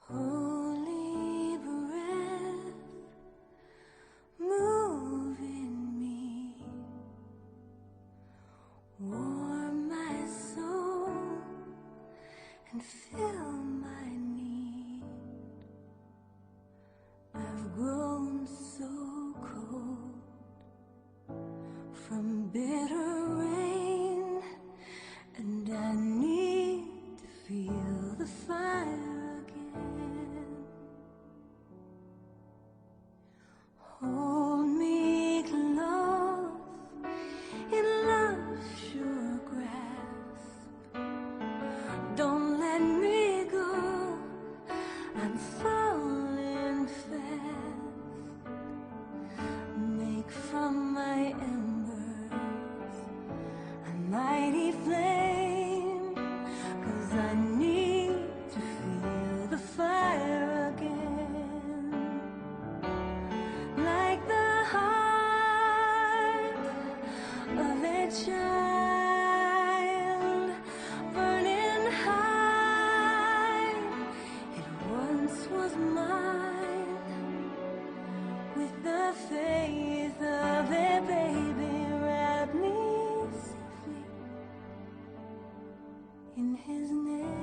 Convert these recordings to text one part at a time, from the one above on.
Holy breath, move in me, warm my soul and fill my need. I've grown so cold from bitter rain, and I need to feel the fire again. Hold me close in love's sure grasp. Don't let me go, I'm falling fast. Make from my embers a mighty flame, 'cause I need to feel the fire again. Like the heart of a child burning high, it once was mine. With the faith of a baby, wrap me safely in his name.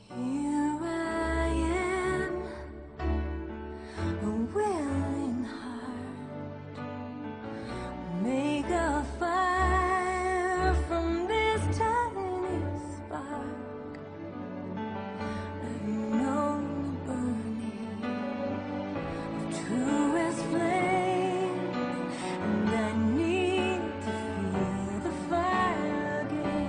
Here I am, a willing heart. Make a fire from this tiny spark. I've known the burning of truest flame, and I need to feel the fire again.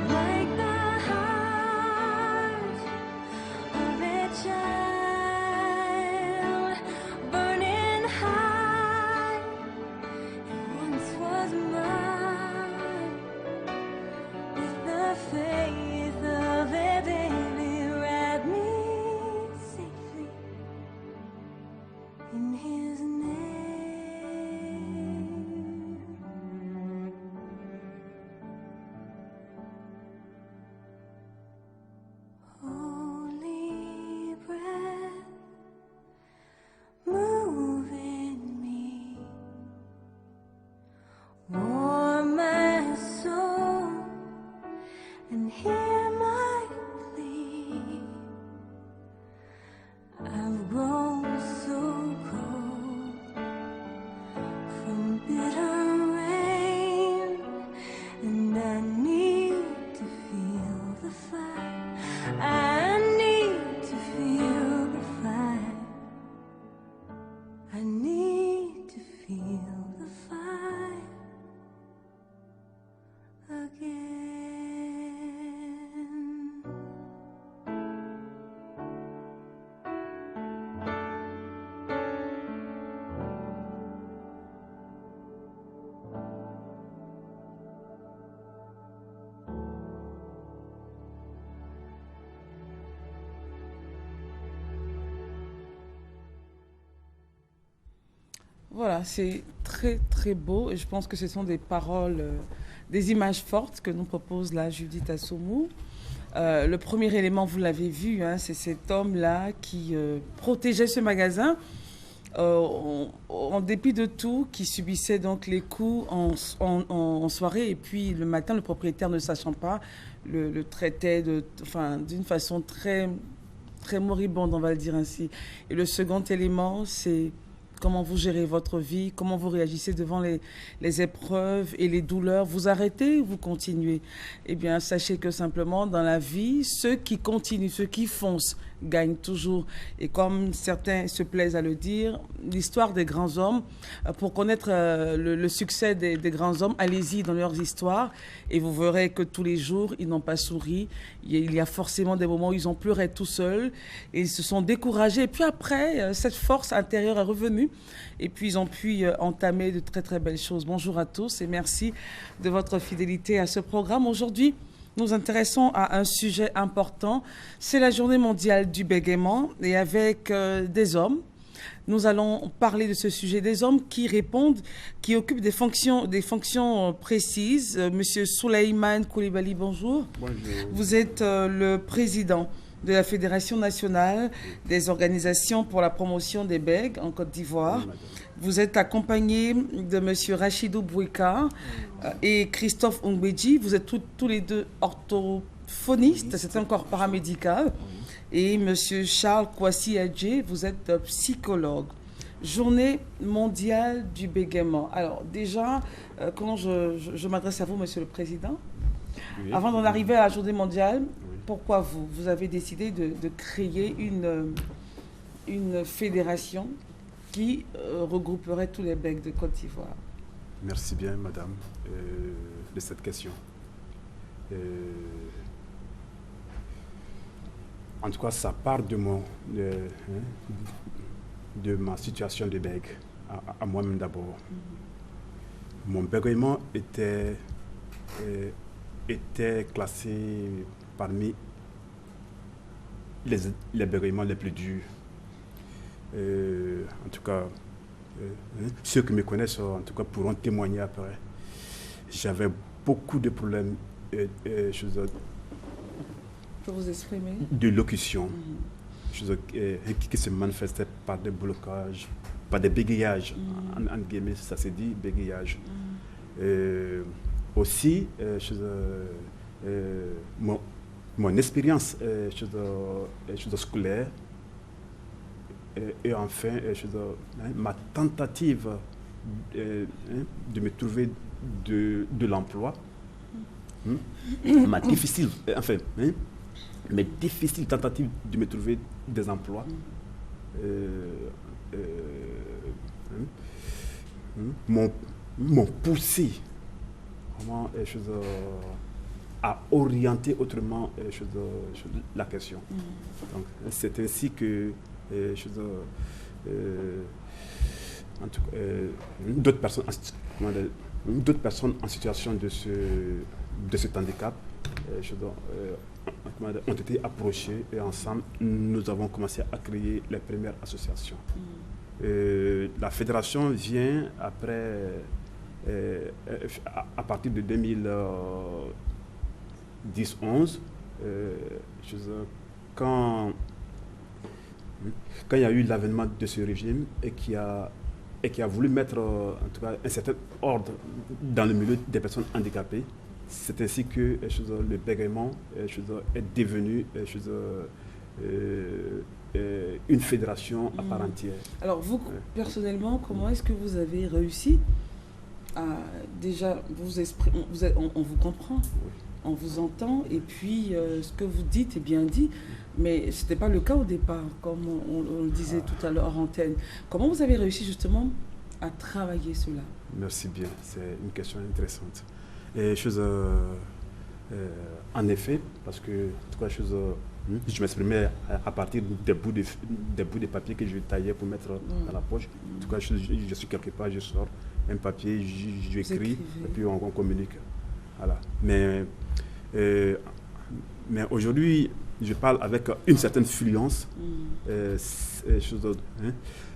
Like the heart of a child burning high, it once was mine. With the faith of a baby, wrap me safely in his name. Holy breath, move in me, warm my soul and hear my plea. I've grown so cold from bitter rain, and I need to feel the fire. I need to feel the fire. I need to feel the fire again. Voilà, c'est très très beau et je pense que ce sont des paroles, des images fortes que nous propose là Judith Asomugha. Le premier élément, vous l'avez vu, hein, c'est cet homme-là qui protégeait ce magasin en dépit de tout, qui subissait donc les coups en soirée, et puis le matin, le propriétaire, ne sachant pas, le traitait d'une façon très, très moribonde, on va le dire ainsi. Et le second élément, c'est comment vous gérez votre vie, comment vous réagissez devant les épreuves et les douleurs. Vous arrêtez ou vous continuez? Eh bien, sachez que simplement, dans la vie, ceux qui continuent, ceux qui foncent, gagne toujours. Et comme certains se plaisent à le dire, l'histoire des grands hommes, pour connaître le succès des grands hommes, allez-y dans leurs histoires et vous verrez que tous les jours, ils n'ont pas souri. Il y a forcément des moments où ils ont pleuré tout seuls et ils se sont découragés. Et puis après, cette force intérieure est revenue et puis ils ont pu entamer de très très belles choses. Bonjour à tous et merci de votre fidélité à ce programme. Aujourd'hui, nous nous intéressons à un sujet important. C'est la journée mondiale du bégaiement et avec des hommes. Nous allons parler de ce sujet, des hommes qui répondent, qui occupent des fonctions précises. Monsieur Souleymane Coulibaly, bonjour. Bonjour. Vous êtes le président de la Fédération nationale des organisations pour la promotion des bègues en Côte d'Ivoire. Vous êtes accompagné de monsieur Rachidou Bouika et Christophe Ongbeji. Vous êtes tous les deux orthophonistes, c'est un corps paramédical. Et monsieur Charles Kwasi Adjé, vous êtes psychologue. Journée mondiale du bégaiement. Alors déjà, quand je m'adresse à vous, monsieur le président, avant d'en arriver à la journée mondiale, pourquoi vous avez décidé de créer une fédération qui regrouperait tous les bègues de Côte d'Ivoire? Merci bien, madame, de cette question. En tout cas, ça part de ma situation de bègue, à moi-même d'abord. Mon bégaiement était classé parmi les bégaiements les plus durs. En tout cas, ceux qui me connaissent en tout cas pourront témoigner après. J'avais beaucoup de problèmes vous exprimer de locution, qui se manifestaient par des blocages, par des bégayages. En guillemets, ça se dit bégayage. Aussi, mon expérience scolaire et enfin ma tentative de me trouver de l'emploi, mes difficiles tentatives de me trouver des emplois m'ont poussé vraiment à orienter autrement la question. Donc, c'est ainsi que d'autres personnes en situation de cet handicap ont été approchées et ensemble nous avons commencé à créer les premières associations. La fédération vient après, à partir de 2010-11, quand il y a eu l'avènement de ce régime et qui a voulu mettre en tout cas un certain ordre dans le milieu des personnes handicapées, c'est ainsi que le bégaiement est devenu une fédération à part entière. Alors vous, personnellement, comment est-ce que vous avez réussi à déjà vous exprimer? On vous comprend, on vous entend, et puis ce que vous dites est bien dit, mais ce n'était pas le cas au départ, comme on le disait tout à l'heure en antenne. Comment vous avez réussi justement à travailler cela? Merci bien, c'est une question intéressante. Et en effet, parce que en tout cas, je m'exprimais à partir des bouts de papier que je taillais pour mettre dans la poche. En tout cas, je suis quelque part, je sors un papier, j'écris, et puis on communique. Voilà. Mais aujourd'hui, je parle avec une certaine fluence.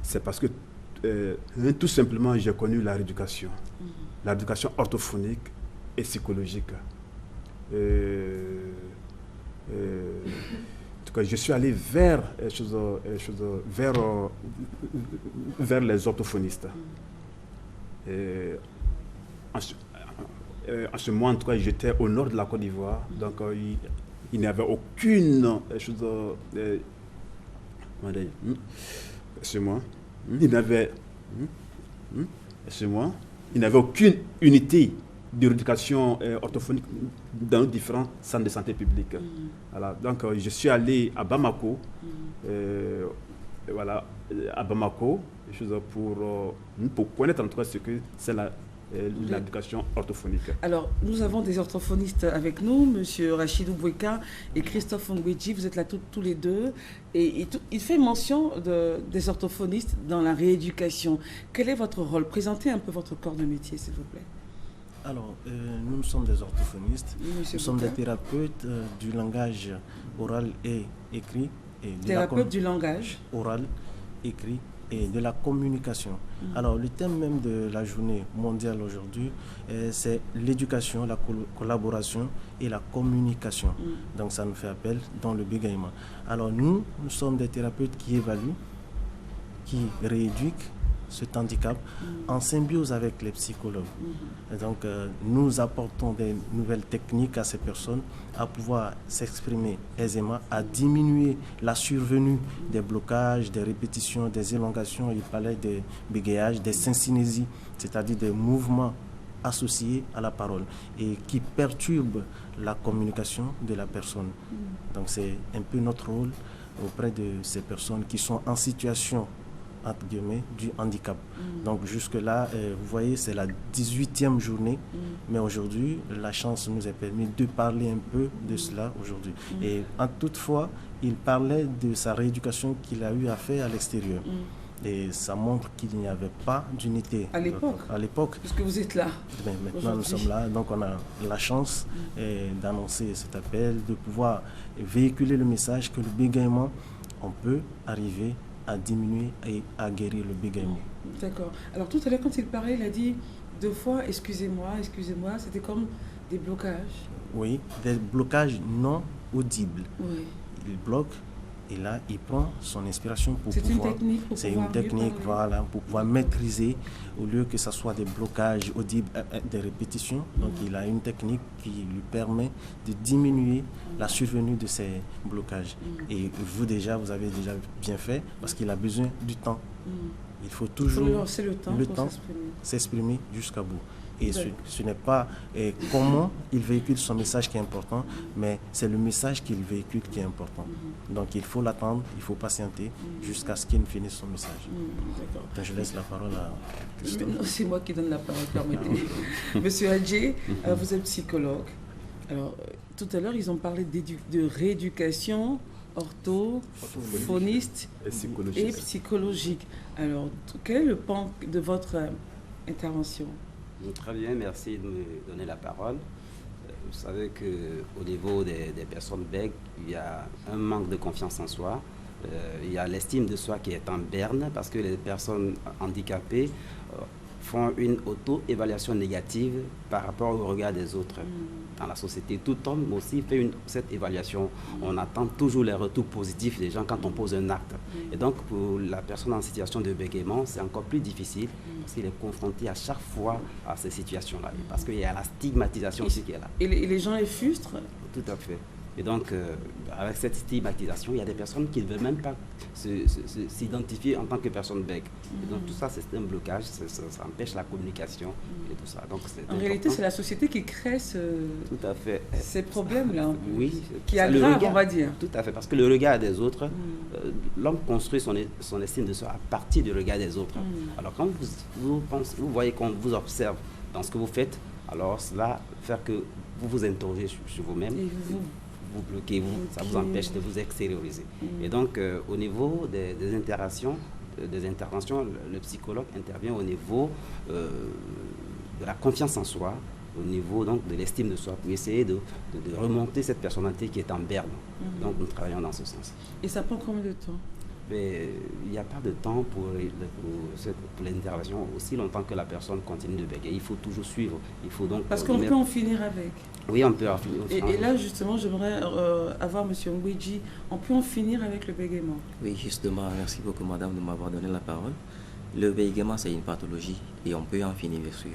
C'est parce que tout simplement, j'ai connu la rééducation orthophonique et psychologique. En tout cas, je suis allé vers les orthophonistes. En ce moment, en tout cas, j'étais au nord de la Côte d'Ivoire, donc il n'y avait aucune il n'y avait aucune unité de rééducation orthophonique dans nos différents centres de santé publics. Voilà. Donc, je suis allé à Bamako, à Bamako, pour connaître en tout cas ce que c'est l'éducation orthophonique. Alors, nous avons des orthophonistes avec nous, M. Rachidou Boueka et Christophe Ngweji, vous êtes là tous les deux. Et il fait mention des orthophonistes dans la rééducation. Quel est votre rôle? Présentez un peu votre corps de métier, s'il vous plaît. Alors, nous sommes des orthophonistes, nous sommes des Boueka. thérapeutes du langage oral et écrit. Et Thérapeute du langage oral, écrit et de la communication. Alors, le thème même de la journée mondiale aujourd'hui, c'est l'éducation, la collaboration et la communication. Donc, ça nous fait appel dans le bégaiement. Alors, nous sommes des thérapeutes qui évaluent, qui rééduquent cet handicap en symbiose avec les psychologues. Et donc, nous apportons des nouvelles techniques à ces personnes à pouvoir s'exprimer aisément, à diminuer la survenue des blocages, des répétitions, des élongations, il parlait des bégayages, des syncynésies, c'est-à-dire des mouvements associés à la parole et qui perturbent la communication de la personne. Donc, c'est un peu notre rôle auprès de ces personnes qui sont en situation entre guillemets, du handicap. Donc jusque-là, vous voyez, c'est la 18e journée, mais aujourd'hui, la chance nous a permis de parler un peu de cela aujourd'hui. Et toutefois, il parlait de sa rééducation qu'il a eu à faire à l'extérieur. Et ça montre qu'il n'y avait pas d'unité. à l'époque. Puisque vous êtes là. Mais maintenant, nous sommes là, donc on a la chance d'annoncer cet appel, de pouvoir véhiculer le message que le bégaiement, on peut arriver à diminuer et à guérir le bégaiement. D'accord. Alors tout à l'heure, quand il parlait, il a dit 2 fois « excusez-moi », c'était comme des blocages. Oui, des blocages non audibles. Oui. Il bloque et là, il prend son inspiration pour C'est pouvoir... une technique pour C'est pouvoir une technique, mieux voilà, pour pouvoir maîtriser, au lieu que ce soit des blocages audibles, des répétitions. Donc, il a une technique qui lui permet de diminuer la survenue de ces blocages. Et vous avez déjà bien fait, parce qu'il a besoin du temps. Il faut toujours laisser le temps pour s'exprimer jusqu'à bout. Et ce n'est pas comment il véhicule son message qui est important, mais c'est le message qu'il véhicule qui est important. Donc il faut l'attendre, il faut patienter jusqu'à ce qu'il finisse son message. Donc je laisse la parole à Christophe. C'est moi qui donne la parole, permettez. Monsieur Adjé, vous êtes psychologue. Alors, tout à l'heure, ils ont parlé de rééducation orthophoniste et psychologique. Alors, quel est le pan de votre intervention? Très bien, merci de me donner la parole. Vous savez qu'au niveau des personnes bègues, il y a un manque de confiance en soi. Il y a l'estime de soi qui est en berne parce que les personnes handicapées font une auto-évaluation négative par rapport au regard des autres. Dans la société, tout homme aussi fait cette évaluation. On attend toujours les retours positifs des gens quand on pose un acte. Et donc, pour la personne en situation de bégaiement, c'est encore plus difficile parce qu'il est confronté à chaque fois à ces situations-là. Parce qu'il y a la stigmatisation aussi qui est là. Et les gens les frustrent? Tout à fait. Et donc, avec cette stigmatisation, il y a des personnes qui ne veulent même pas s'identifier en tant que personne bègue. Et donc, tout ça, c'est un blocage, ça empêche la communication et tout ça. Donc, en réalité, c'est la société qui crée tout à fait. Ces problèmes-là, oui, qui aggrave, on va dire. Tout à fait, parce que le regard des autres, l'homme construit son estime de soi à partir du regard des autres. Alors, quand vous voyez qu'on vous observe dans ce que vous faites, alors cela fait que vous vous interrogez sur vous-même. Vous bloquez, ça vous empêche de vous extérioriser. Et donc, au niveau des interventions, le psychologue intervient au niveau de la confiance en soi, au niveau donc, de l'estime de soi, pour essayer de remonter cette personnalité qui est en berne. Donc, nous travaillons dans ce sens. Et ça prend combien de temps? Mais il n'y a pas de temps pour l'intervention, aussi longtemps que la personne continue de bégayer. Il faut toujours suivre. Il faut donc parce qu'on peut en finir avec. Oui, on peut en finir. Et là, justement, j'aimerais avoir M. Ngweji. On peut en finir avec le bégaiement? Oui, justement, merci beaucoup, madame, de m'avoir donné la parole. Le bégaiement, c'est une pathologie et on peut en finir, bien sûr.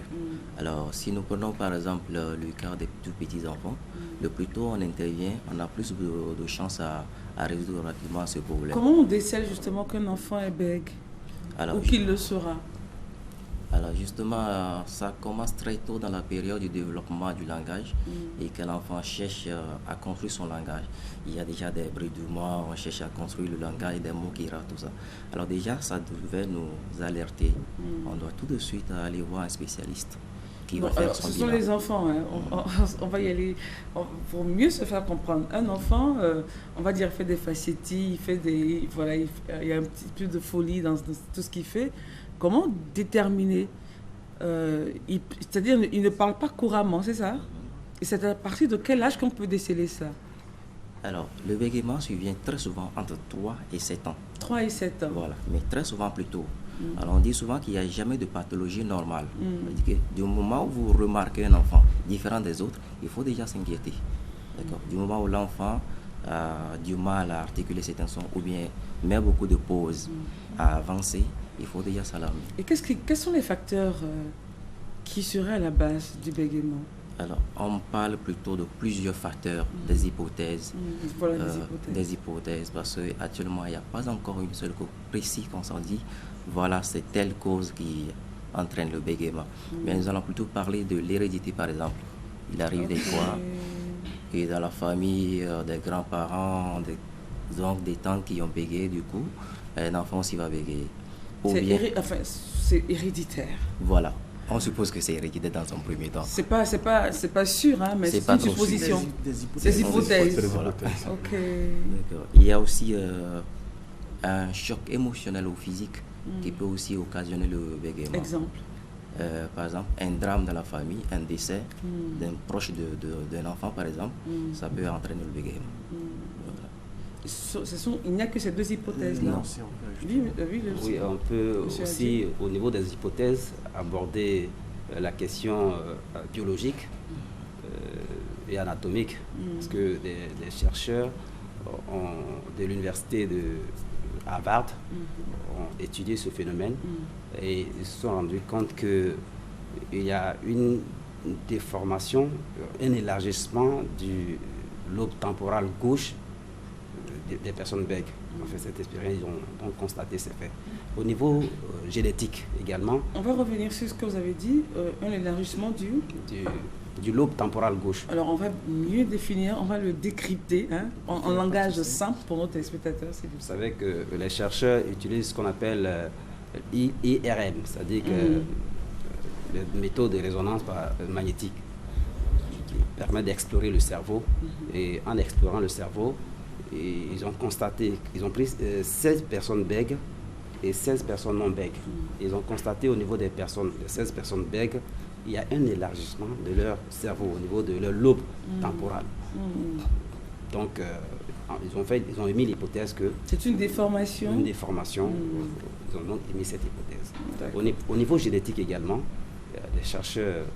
Alors, si nous prenons par exemple le cas des tout petits enfants, le plus tôt on intervient, on a plus de chances à résoudre rapidement ce problème. Comment on décèle justement qu'un enfant est bègue ou qu'il le sera? Alors justement, ça commence très tôt dans la période du développement du langage et que l'enfant cherche à construire son langage. Il y a déjà des bridouillements, on cherche à construire le langage, des mots qui ratent, tout ça. Alors déjà, ça devait nous alerter. On doit tout de suite aller voir un spécialiste qui va faire son ce sont bilan. les enfants, hein. On va y aller. Pour mieux se faire comprendre, un enfant, on va dire, fait des facéties, voilà, il y a un petit peu de folie dans tout ce qu'il fait. Comment déterminer c'est-à-dire, il ne parle pas couramment, c'est ça? Et c'est à partir de quel âge qu'on peut déceler ça? Alors, le bégaiement survient très souvent entre 3 et 7 ans. 3 et 7 ans. Voilà, mais très souvent plus tôt. Alors, on dit souvent qu'il n'y a jamais de pathologie normale. C'est-à-dire que du moment où vous remarquez un enfant différent des autres, il faut déjà s'inquiéter. D'accord? Du moment où l'enfant a du mal à articuler certains sons ou bien met beaucoup de pauses à avancer, il faut déjà s'alarmer. Et quels sont les facteurs qui seraient à la base du bégaiement? Alors, on parle plutôt de plusieurs facteurs, des hypothèses. Voilà, des hypothèses, parce qu'actuellement, il n'y a pas encore une seule cause précise qu'on s'en dit, voilà, c'est telle cause qui entraîne le bégaiement. Mais nous allons plutôt parler de l'hérédité, par exemple. Il arrive des fois, et dans la famille, des grands-parents, des oncles, des tantes qui ont bégayé, du coup, un enfant aussi va bégayer. C'est héréditaire. Voilà. On suppose que c'est héréditaire dans un premier temps. C'est pas sûr, hein, mais c'est une supposition. Des hypothèses. Voilà. Ok. D'accord. Il y a aussi un choc émotionnel ou physique qui peut aussi occasionner le bégaiement. Exemple. Par exemple, un drame dans la famille, un décès d'un proche d'un enfant, par exemple, ça peut entraîner le bégaiement. Voilà. Il n'y a que ces deux hypothèses-là. Non. Oui, on peut aussi, au niveau des hypothèses, aborder la question biologique et anatomique. Parce que des chercheurs de l'université de Harvard ont étudié ce phénomène et ils se sont rendus compte qu'il y a une déformation, un élargissement du lobe temporal gauche des personnes bègues. On fait cette expérience, ils ont donc constaté ces faits. Au niveau génétique également. On va revenir sur ce que vous avez dit, un élargissement du lobe temporal gauche. Alors on va mieux définir, on va le décrypter en langage simple pour nos téléspectateurs. Vous savez que les chercheurs utilisent ce qu'on appelle IRM, c'est-à-dire que la méthode de résonance magnétique qui permet d'explorer le cerveau. Et en explorant le cerveau, ils ont constaté, ils ont pris 16 personnes bègues et 16 personnes non bègues. Ils ont constaté au niveau des 16 personnes bègues, il y a un élargissement de leur cerveau au niveau de leur lobe temporal. Donc, ils ont émis l'hypothèse que... C'est une déformation. Une déformation. Ils ont donc émis cette hypothèse. Au niveau génétique également, il y a des chercheurs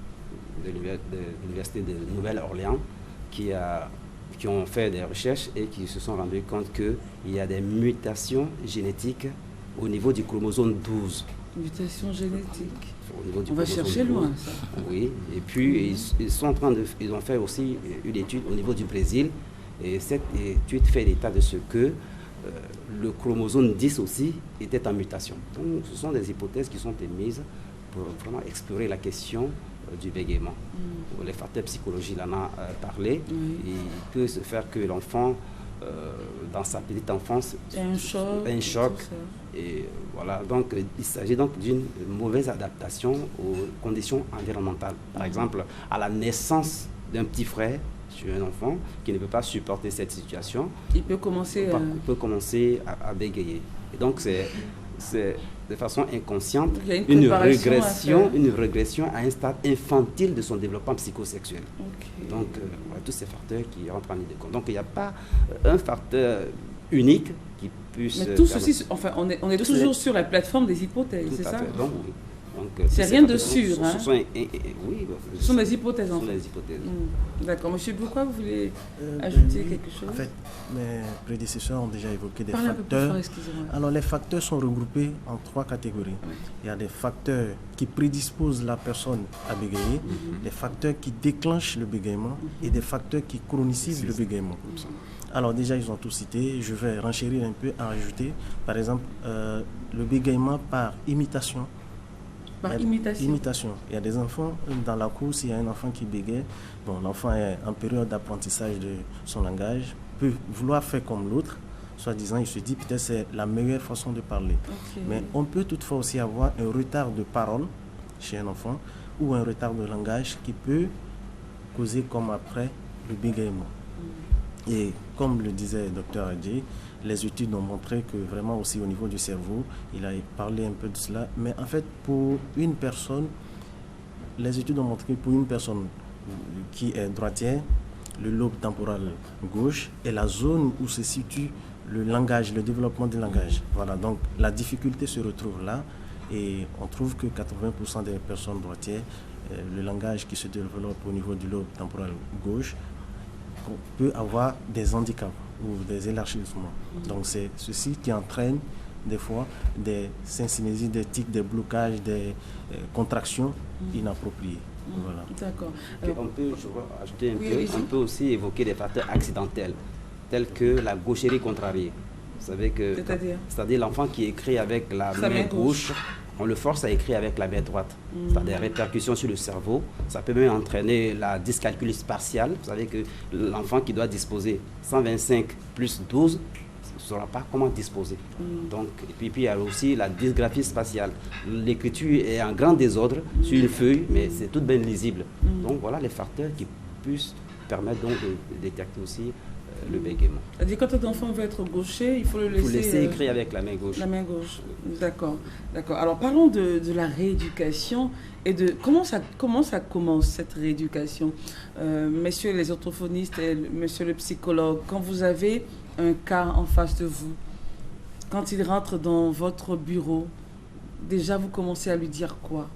de l'Université de Nouvelle-Orléans qui ont fait des recherches et qui se sont rendus compte qu'il y a des mutations génétiques au niveau du chromosome 12. Mutation génétique. On va chercher 12. Loin, ça. Oui, et puis ils ont fait aussi une étude au niveau du Brésil, et cette étude fait l'état de ce que le chromosome 10 aussi était en mutation. Donc ce sont des hypothèses qui sont émises pour vraiment explorer la question du bégaiement. Les facteurs psychologiques, il en a parlé. Il peut se faire que l'enfant, dans sa petite enfance, un choc. Et voilà, donc il s'agit donc d'une mauvaise adaptation aux conditions environnementales. Par exemple, à la naissance d'un petit frère sur un enfant qui ne peut pas supporter cette situation, il peut commencer à bégayer. Et donc c'est de façon inconsciente une régression à un stade infantile de son développement psychosexuel. Okay. Donc, voilà, tous ces facteurs qui rentrent en ligne de compte. Donc, il n'y a pas un facteur unique qui puisse... Mais tout ceci, enfin, on est toujours sur la plateforme des hypothèses, c'est ça? Donc, c'est rien de sûr. Ce sont des hypothèses. Ce sont des hypothèses. D'accord. Monsieur Bourquois, vous voulez ajouter quelque chose? En fait, mes prédécesseurs ont déjà évoqué des facteurs. facteurs. Un peu plus fort, excusez-moi. Alors, les facteurs sont regroupés en 3 catégories. Il y a des facteurs qui prédisposent la personne à bégayer, des facteurs qui déclenchent le bégaiement et des facteurs qui chronicisent le bégaiement. Alors déjà, ils ont tout cité. Je vais renchérir un peu, en rajouter. Par exemple, le bégaiement par imitation Par imitation. Imitation. Il y a des enfants, dans la cour, s'il y a un enfant qui bégaye, bon, l'enfant est en période d'apprentissage de son langage, peut vouloir faire comme l'autre, soi-disant, il se dit peut-être c'est la meilleure façon de parler. Ok. Mais on peut toutefois aussi avoir un retard de parole chez un enfant ou un retard de langage qui peut causer comme après le bégaiement. Et comme le disait le docteur Adji, les études ont montré que vraiment aussi au niveau du cerveau, il a parlé un peu de cela. Mais en fait, pour une personne, les études ont montré que pour une personne qui est droitière, le lobe temporal gauche est la zone où se situe le langage, le développement du langage. Voilà, donc la difficulté se retrouve là et on trouve que 80% des personnes droitières, le langage qui se développe au niveau du lobe temporal gauche peut avoir des handicaps ou des élargissements. Donc c'est ceci qui entraîne des fois des syncynésies, des tics, des blocages, des contractions inappropriées. Voilà. D'accord. On peut, je vois, ajouter un Oui, peu, allez-y. on peut aussi évoquer des facteurs accidentels, tels que la gaucherie contrariée. Vous savez que, c'est-à-dire l'enfant qui écrit avec la Sa main main gauche, on le force à écrire avec la main droite. Ça a des répercussions sur le cerveau. Ça peut même entraîner la dyscalculie spatiale. Vous savez que l'enfant qui doit disposer 125 plus 12 ne saura pas comment disposer. Donc, et puis il y a aussi la dysgraphie spatiale. L'écriture est en grand désordre sur une feuille, mais c'est tout bien lisible. Donc voilà les facteurs qui puissent permettre donc de détecter aussi le bégaiement. C'est-à-dire quand un enfant veut être gaucher, il faut le Il faut laisser... laisser écrire avec la main gauche. La main gauche. D'accord. D'accord. Alors parlons de la rééducation et de comment ça commence cette rééducation. Messieurs les orthophonistes et monsieur le psychologue, quand vous avez un cas en face de vous, quand il rentre dans votre bureau, déjà vous commencez à lui dire quoi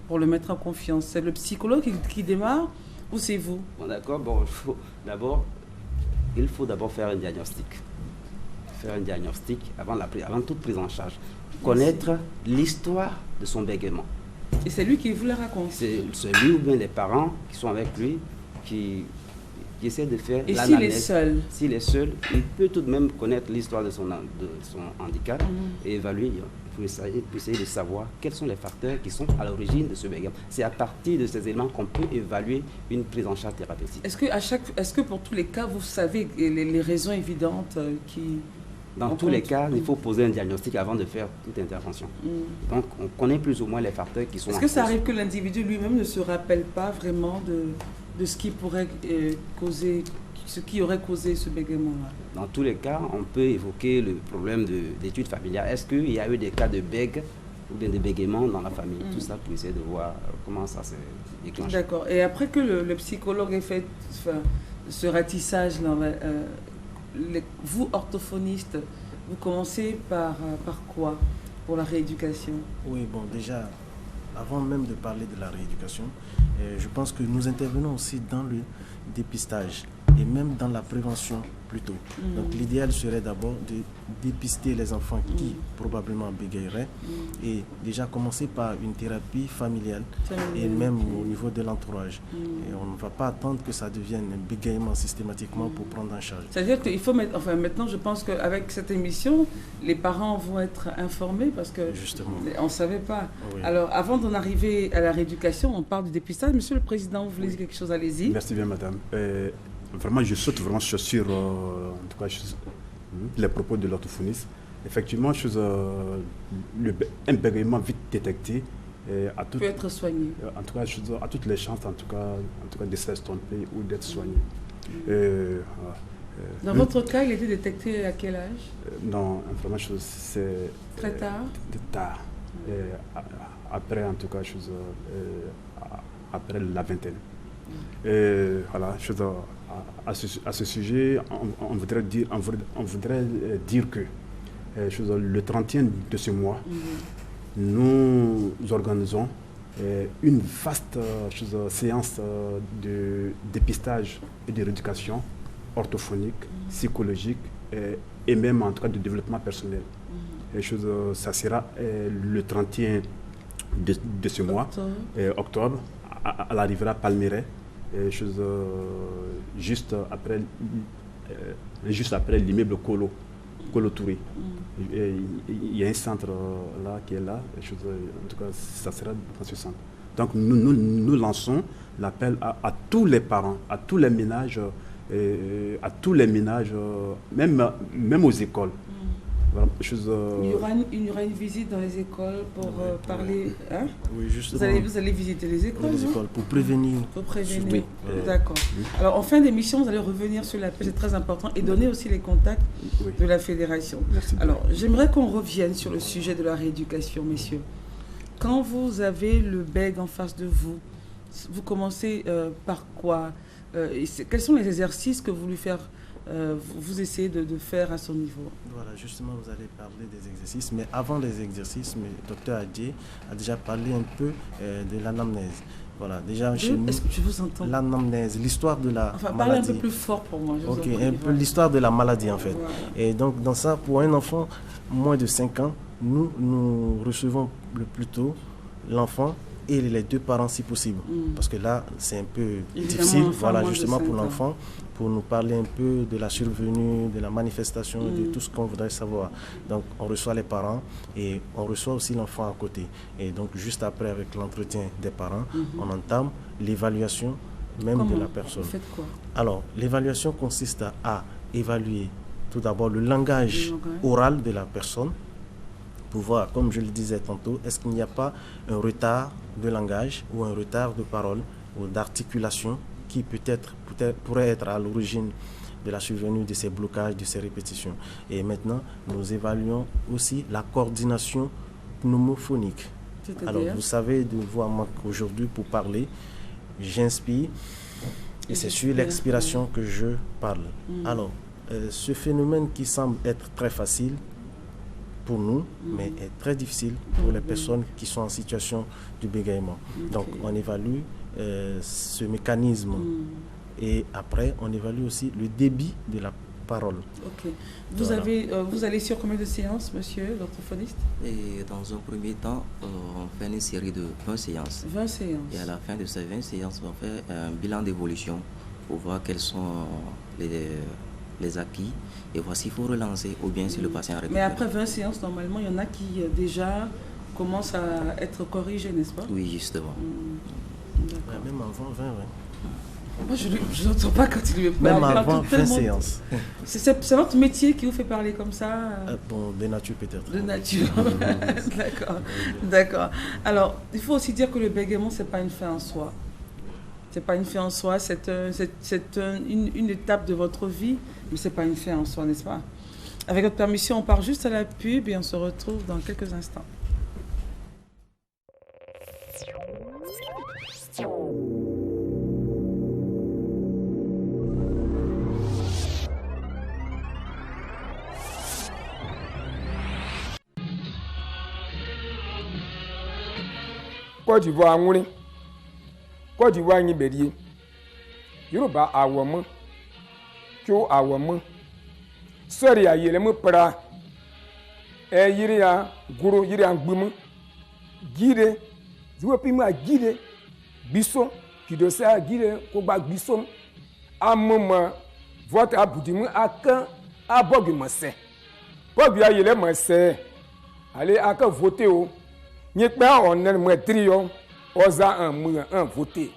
pour le mettre en confiance? C'est le psychologue qui démarre ou c'est vous? Bon, d'accord. Bon, il faut d'abord faire un diagnostic. Faire un diagnostic avant toute prise en charge. Connaître l'histoire de son bégaiement. Et c'est lui qui vous la raconte? C'est lui ou bien les parents qui sont avec lui qui essaient de faire Et l'analyse. s'il est seul? S'il est seul, il peut tout de même connaître l'histoire de son handicap et évaluer. Pour essayer de savoir quels sont les facteurs qui sont à l'origine de ce bégaiement. C'est à partir de ces éléments qu'on peut évaluer une prise en charge thérapeutique. Est-ce que pour tous les cas, vous savez les raisons évidentes qui... Dans tous les cas, il faut poser un diagnostic avant de faire toute intervention. Donc, on connaît plus ou moins les facteurs qui sont Est-ce en que ça cause. arrive que l'individu lui-même ne se rappelle pas vraiment de ce qui pourrait causer, ce qui aurait causé ce bégaiement-là? Dans tous les cas, on peut évoquer le problème d'études familiales. Est-ce qu'il y a eu des cas de bègue ou bien de bégaiement dans la famille? Tout ça pour essayer de voir comment ça s'est déclenché. D'accord. Et après que le psychologue ait fait ce ratissage, vous, orthophonistes, vous commencez par quoi pour la rééducation? Oui, bon, déjà, avant même de parler de la rééducation, je pense que nous intervenons aussi dans le dépistage et même dans la prévention plutôt. Donc l'idéal serait d'abord de dépister les enfants qui probablement bégaieraient et déjà commencer par une thérapie familiale et même au niveau de l'entourage. Et on ne va pas attendre que ça devienne un bégaiement systématiquement pour prendre en charge. C'est-à-dire qu'il faut mettre... Enfin, maintenant, je pense qu'avec cette émission, les parents vont être informés parce que... Justement. On ne savait pas. Oui. Alors, avant d'en arriver à la rééducation, on parle du dépistage. Monsieur le Président, vous voulez dire quelque chose? Allez-y. Merci bien, madame. Vraiment, je saute vraiment sur en tout cas, les propos de l'orthophoniste. Effectivement, un bégaiement vite détecté peut être soigné. En tout cas, à toutes les chances, en tout cas de s'estomper ou d'être soigné. Dans votre cas, il a été détecté à quel âge? Non, vraiment, c'est... Très tard? Tard. Après, en tout cas, après la vingtaine. Voilà, à ce sujet, on voudrait dire que le 31 de ce mois, nous organisons une vaste séance de dépistage et de rééducation orthophonique, psychologique et même en tout cas de développement personnel. Ça sera le 31 de ce mois, octobre, à la Riviera Palmeraie, juste après l'immeuble Colo. Kolo-Touré. Et il y a un centre là qui est là. En tout cas, ça sera dans ce centre. Donc nous lançons l'appel à tous les parents, à tous les ménages, même aux écoles. Voilà, il y aura une visite dans les écoles pour parler. Hein? Oui, justement. Vous allez visiter les écoles, les écoles pour prévenir. Pour prévenir. Oui. D'accord. Alors, en fin d'émission, vous allez revenir sur l'appel, c'est très important, et donner aussi les contacts de la fédération. Merci. Alors, j'aimerais qu'on revienne sur le sujet de la rééducation, messieurs. Quand vous avez le bègue en face de vous, vous commencez par quoi? Quels sont les exercices que vous essayez de faire à son niveau? Voilà, justement, vous allez parler des exercices. Mais avant les exercices, le docteur Adjé a déjà parlé un peu de l'anamnèse. Voilà, déjà chez nous, est-ce que je vous entends? L'anamnèse, l'histoire de la maladie. Parlez un peu plus fort pour moi. Ok, un peu l'histoire de la maladie en fait. Voilà. Et donc, dans ça, pour un enfant moins de 5 ans, nous recevons le plus tôt l'enfant et les 2 parents si possible. Parce que là, c'est un peu difficile, voilà, justement pour l'enfant, pour nous parler un peu de la survenue, de la manifestation, de tout ce qu'on voudrait savoir. Donc, on reçoit les parents et on reçoit aussi l'enfant à côté. Et donc, juste après, avec l'entretien des parents, on entame l'évaluation même de la personne. Vous faites quoi? Alors, l'évaluation consiste à évaluer tout d'abord le langage oral de la personne, pour voir, comme je le disais tantôt, est-ce qu'il n'y a pas un retard de langage ou un retard de parole ou d'articulation qui pourrait être à l'origine de la survenue de ces blocages, de ces répétitions. Et maintenant, nous évaluons aussi la coordination pneumophonique. Alors, vous savez, de voix manque aujourd'hui pour parler, j'inspire et c'est sur l'expiration que je parle. Alors, ce phénomène qui semble être très facile pour nous, mais est très difficile pour les personnes qui sont en situation de bégaiement. Donc, on évalue ce mécanisme et après, on évalue aussi le débit de la parole. Ok. Vous allez sur combien de séances, monsieur l'orthophoniste? Et dans un premier temps, on fait une série de 20 séances. 20 séances. Et à la fin de ces 20 séances, on fait un bilan d'évolution pour voir quels sont les acquis et voir s'il faut relancer ou bien si le patient arrête. Mais après 20 séances, normalement, il y en a qui déjà commencent à être corrigés, n'est-ce pas? Oui, justement. Ouais, même avant 20, oui. Moi, je n'entends pas quand il lui parle. Même avant 20 séances. C'est votre métier qui vous fait parler comme ça? Bon, de nature peut-être. De nature. D'accord. Alors, il faut aussi dire que le bégaiement, ce n'est pas une fin en soi. Ce n'est pas une fin en soi, c'est une étape de votre vie, mais ce n'est pas une fin en soi, n'est-ce pas? Avec votre permission, on part juste à la pub et on se retrouve dans quelques instants. Côte d'Ivoire, Côte d'Ivoire, Nibéri, Yoruba, Awama, Kyo Awama, Soria, Yelemo Pra, Yiria, Guru, Yiria Gumu, Guide, Zuapima Guide, Bisson, qui de ça, Guide, Koba Bisson, à moment, votre aboudimu à quand, à Bogumase. Bobia Yelemase, allez à quand voter au. N'y pas on est moins trio, osa un voté.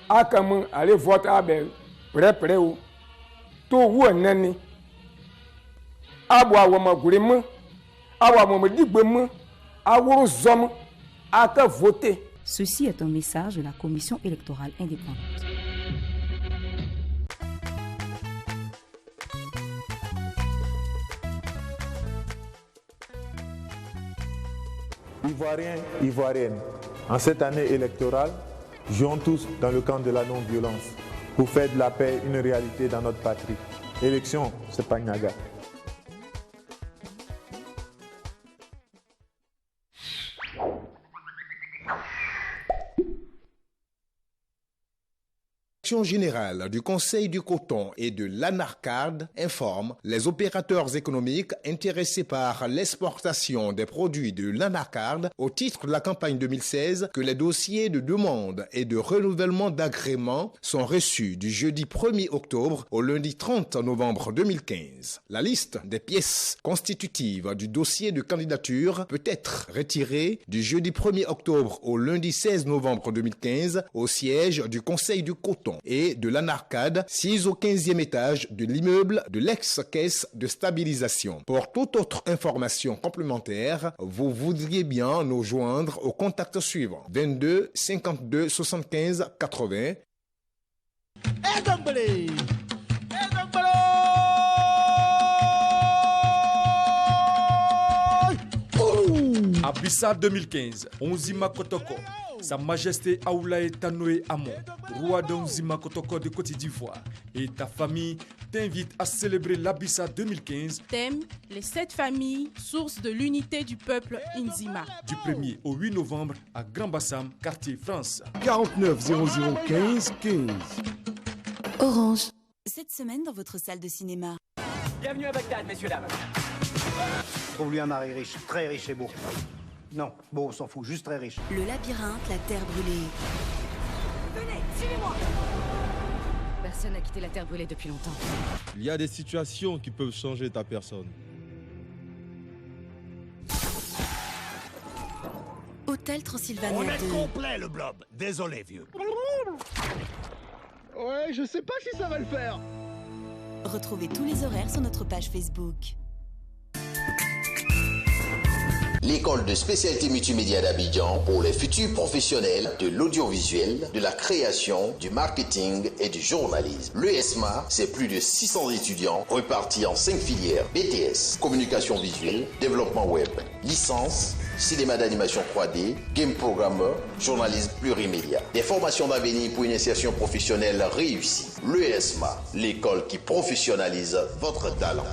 Akamu allez voter à ben prêt ou tout ou un nani. Aboua wama gourem, aboua wama digbem, aboua zom, aka voter. Ceci est un message de la Commission électorale indépendante. Ivoiriens, Ivoiriennes, en cette année électorale, jouons tous dans le camp de la non-violence pour faire de la paix une réalité dans notre patrie. Élection, c'est pas Niaga. La direction générale du Conseil du coton et de l'ANARCAD informe les opérateurs économiques intéressés par l'exportation des produits de l'ANARCAD au titre de la campagne 2016 que les dossiers de demande et de renouvellement d'agrément sont reçus du jeudi 1er octobre au lundi 30 novembre 2015. La liste des pièces constitutives du dossier de candidature peut être retirée du jeudi 1er octobre au lundi 16 novembre 2015 au siège du Conseil du coton et de l'ANARCAD, 6 au 15e étage de l'immeuble de l'ex-caisse de stabilisation. Pour toute autre information complémentaire, vous voudriez bien nous joindre au contact suivant 22 52 75 80. Abissa 2015, Onzima Kotoko. Sa Majesté Aoulaye Tanoé Amon, roi d'Onzima Kotoko de Côte d'Ivoire, et ta famille t'invite à célébrer l'Abissa 2015. Thème, les 7 familles, source de l'unité du peuple Nzima. Du 1er au 8 novembre à Grand Bassam, quartier France. 49 0015 15. Orange. Cette semaine dans votre salle de cinéma. Bienvenue à Bagdad, messieurs, dames. Trouve-lui un mari riche, très riche et beau. Non, bon, on s'en fout, juste très riche. Le labyrinthe, la terre brûlée. Venez, suivez-moi. Personne n'a quitté la terre brûlée depuis longtemps. Il y a des situations qui peuvent changer ta personne. Hôtel Transylvania. On est complet, le blob. Désolé, vieux. Ouais, je sais pas si ça va le faire. Retrouvez tous les horaires sur notre page Facebook. L'école de spécialité multimédia d'Abidjan pour les futurs professionnels de l'audiovisuel, de la création, du marketing et du journalisme. L'ESMA, c'est plus de 600 étudiants repartis en 5 filières: BTS, communication visuelle, développement web, licence, cinéma d'animation 3D, game programmer, journalisme plurimédia. Des formations d'avenir pour une insertion professionnelle réussie. L'ESMA, l'école qui professionnalise votre talent.